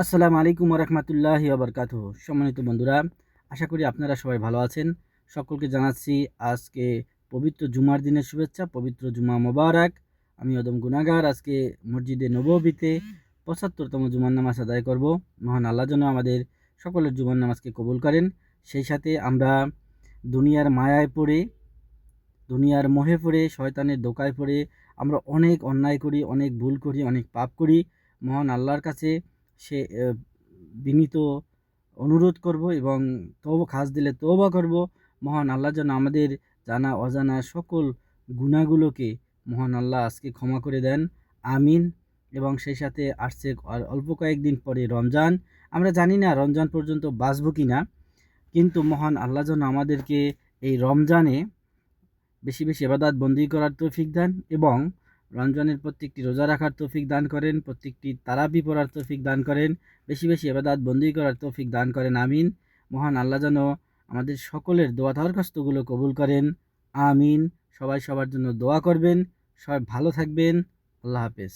আসসালামু আলাইকুম রহমতুল্লাহি ওবরকাতুহু। সম্মানিত বন্ধুরা, আশা করি আপনারা সবাই ভালো আছেন। সকলকে জানাচ্ছি আজকে পবিত্র জুমার দিনের শুভেচ্ছা। পবিত্র জুমা মোবারক। আমি অদম গুনাহগার আজকে মসজিদে নববীতে ৭৫তম জুমার নামাজ আদায় করব। মহান আল্লাহ যেন আমাদের সকলের জুমার নামাজকে কবুল করেন। সেই সাথে আমরা দুনিয়ার মায়ায় পড়ে, দুনিয়ার মোহে পড়ে, শয়তানের ধোঁকায় পড়ে আমরা অনেক অন্যায় করি, অনেক ভুল করি, অনেক পাপ করি। মহান আল্লাহর কাছে সে বিনীত অনুরোধ করব এবং খাস দিলে তওবা করব। মহান আল্লাহ যেন আমাদের জানা অজানা সকল গুনাহগুলোকে মহান আল্লাহ আজকে ক্ষমা করে দেন। আমিন। এবং সেই সাথে আসছে আর অল্প কয়েকদিন পরে রমজান। আমরা জানি না রমজান পর্যন্ত বাঁচব কি না, কিন্তু মহান আল্লাহ যেন আমাদেরকে এই রমজানে বেশি বেশি ইবাদত বন্দি করার তৌফিক দেন এবং রমজানের প্রত্যেকটি রোজা রাখার তৌফিক দান করেন, প্রত্যেকটি তারাবি পড়ার তৌফিক দান করেন, বেশি বেশি ইবাদত বন্দি করার তৌফিক দান করেন। আমিন। মহান আল্লাহ যেন আমাদের সকলের দোয়া দরখাস্তগুলো কবুল করেন। আমিন। সবাই সবার জন্য দোয়া করবেন। সবাই ভালো থাকবেন। আল্লাহ হাফেজ।